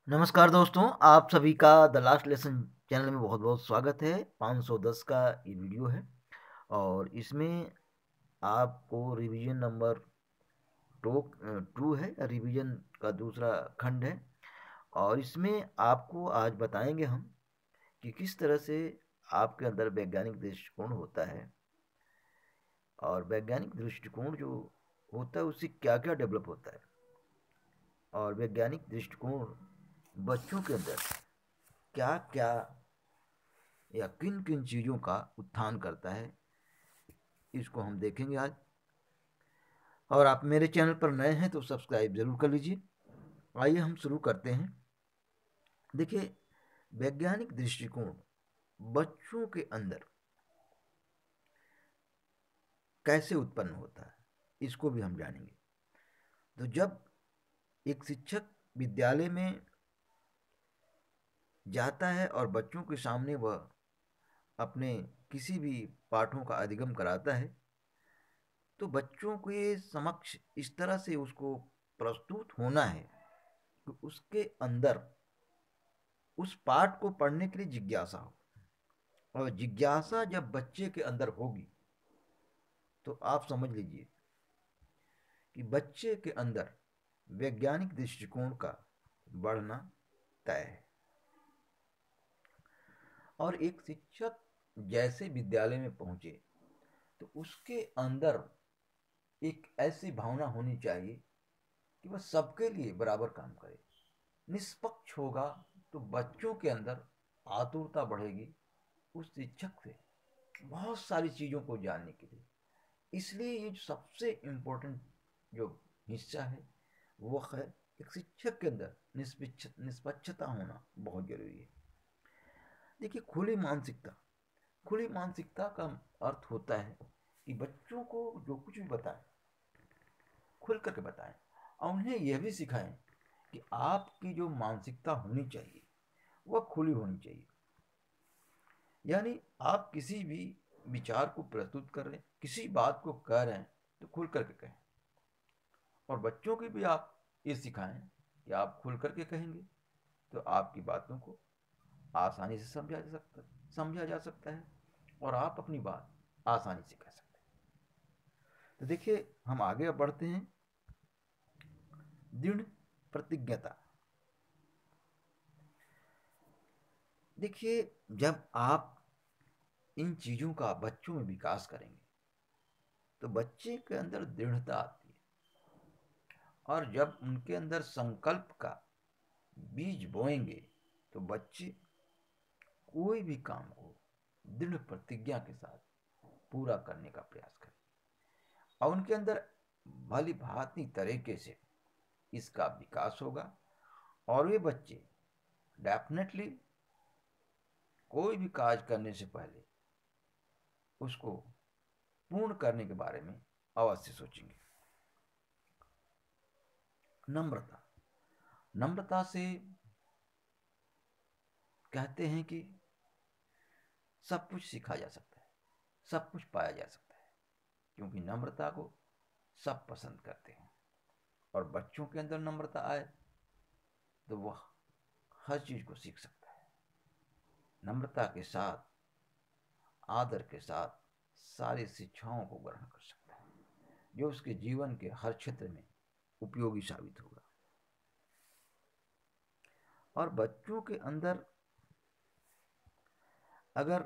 नमस्कार दोस्तों, आप सभी का द लास्ट लेसन चैनल में बहुत बहुत स्वागत है। 510 का ये वीडियो है और इसमें आपको रिवीजन नंबर टू है, रिवीजन का दूसरा खंड है। और इसमें आपको आज बताएंगे हम कि किस तरह से आपके अंदर वैज्ञानिक दृष्टिकोण होता है और वैज्ञानिक दृष्टिकोण जो होता है उससे क्या क्या डेवलप होता है और वैज्ञानिक दृष्टिकोण बच्चों के अंदर क्या क्या या किन किन चीज़ों का उत्थान करता है, इसको हम देखेंगे आज। और आप मेरे चैनल पर नए हैं तो सब्सक्राइब जरूर कर लीजिए। आइए हम शुरू करते हैं। देखिए, वैज्ञानिक दृष्टिकोण बच्चों के अंदर कैसे उत्पन्न होता है इसको भी हम जानेंगे। तो जब एक शिक्षक विद्यालय में जाता है और बच्चों के सामने वह अपने किसी भी पाठों का अधिगम कराता है, तो बच्चों के समक्ष इस तरह से उसको प्रस्तुत होना है कि उसके अंदर उस पाठ को पढ़ने के लिए जिज्ञासा हो। और जिज्ञासा जब बच्चे के अंदर होगी तो आप समझ लीजिए कि बच्चे के अंदर वैज्ञानिक दृष्टिकोण का बढ़ना तय है। और एक शिक्षक जैसे विद्यालय में पहुंचे तो उसके अंदर एक ऐसी भावना होनी चाहिए कि वह सबके लिए बराबर काम करे, निष्पक्ष होगा। तो बच्चों के अंदर आतुरता बढ़ेगी उस शिक्षक से बहुत सारी चीज़ों को जानने के लिए। इसलिए ये सबसे इम्पोर्टेंट जो हिस्सा है वो है एक शिक्षक के अंदर निष्पक्षता होना बहुत जरूरी है। देखिए, खुली मानसिकता का अर्थ होता है कि बच्चों को जो कुछ भी बताएं खुल करके बताएं और उन्हें यह भी सिखाएं कि आपकी जो मानसिकता होनी चाहिए वह खुली होनी चाहिए। यानी आप किसी भी विचार को प्रस्तुत कर रहे हैं, किसी बात को कह रहे हैं तो खुल करके कहें। और बच्चों की भी आप ये सिखाएं कि आप खुल करके कहेंगे तो आपकी बातों को आसानी से समझा जा सकता है और आप अपनी बात आसानी से कह सकते हैं। तो देखिए, हम आगे बढ़ते हैं। दृढ़ प्रतिज्ञता। देखिए, जब आप इन चीज़ों का बच्चों में विकास करेंगे तो बच्चे के अंदर दृढ़ता आती है। और जब उनके अंदर संकल्प का बीज बोएंगे तो बच्चे कोई भी काम को दृढ़ प्रतिज्ञा के साथ पूरा करने का प्रयास करें और उनके अंदर भली भांति तरीके से इसका विकास होगा। और वे बच्चे डेफिनेटली कोई भी कार्य करने से पहले उसको पूर्ण करने के बारे में अवश्य सोचेंगे। नम्रता। नम्रता से कहते हैं कि सब कुछ सीखा जा सकता है, सब कुछ पाया जा सकता है, क्योंकि नम्रता को सब पसंद करते हैं। और बच्चों के अंदर नम्रता आए तो वह हर चीज को सीख सकता है। नम्रता के साथ, आदर के साथ सारी शिक्षाओं को ग्रहण कर सकता है जो उसके जीवन के हर क्षेत्र में उपयोगी साबित होगा। और बच्चों के अंदर अगर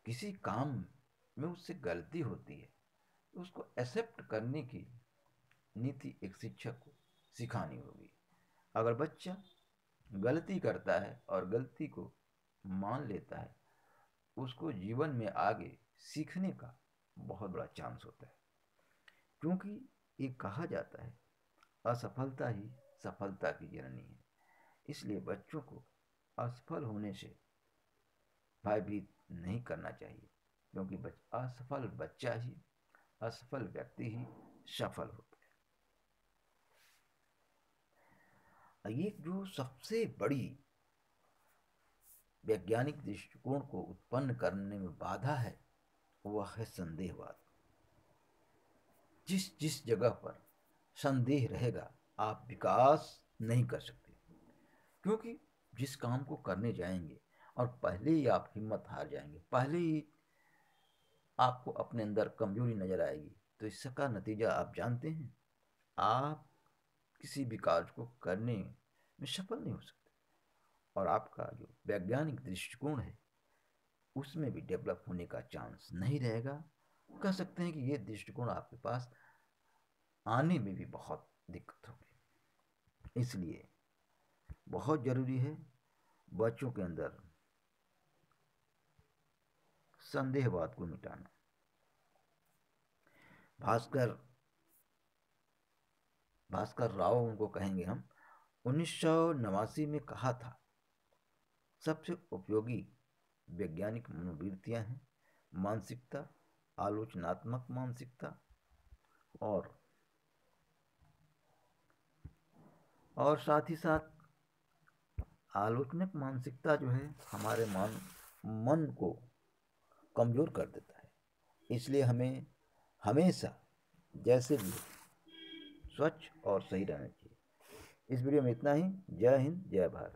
किसी काम में उससे गलती होती है तो उसको एक्सेप्ट करने की नीति एक शिक्षक को सिखानी होगी। अगर बच्चा गलती करता है और गलती को मान लेता है, उसको जीवन में आगे सीखने का बहुत बड़ा चांस होता है। क्योंकि ये कहा जाता है असफलता ही सफलता की जननी है। इसलिए बच्चों को असफल होने से भयभीत नहीं करना चाहिए, क्योंकि असफल बच्चा ही, असफल व्यक्ति ही सफल होता है। ये जो सबसे बड़ी वैज्ञानिक दृष्टिकोण को उत्पन्न करने में बाधा है वह है संदेहवाद। जिस जिस जगह पर संदेह रहेगा आप विकास नहीं कर सकते। क्योंकि जिस काम को करने जाएंगे और पहले ही आप हिम्मत हार जाएंगे, पहले ही आपको अपने अंदर कमजोरी नजर आएगी, तो इसका नतीजा आप जानते हैं, आप किसी भी कार्य को करने में सफल नहीं हो सकते और आपका जो वैज्ञानिक दृष्टिकोण है उसमें भी डेवलप होने का चांस नहीं रहेगा। कह सकते हैं कि ये दृष्टिकोण आपके पास आने में भी बहुत दिक्कत होगी। इसलिए बहुत जरूरी है बच्चों के अंदर संदेहवाद को मिटाना। भास्कर भास्कर राव उनको कहेंगे हम, 1989 में कहा था, सबसे उपयोगी वैज्ञानिक मनोवृत्तियां हैं मानसिकता, आलोचनात्मक मानसिकता और साथ ही साथ आलोचनात्मक मानसिकता जो है हमारे मन को कमजोर कर देता है। इसलिए हमें हमेशा जैसे भी स्वच्छ और सही रहना चाहिए। इस वीडियो में इतना ही। जय हिंद, जय भारत।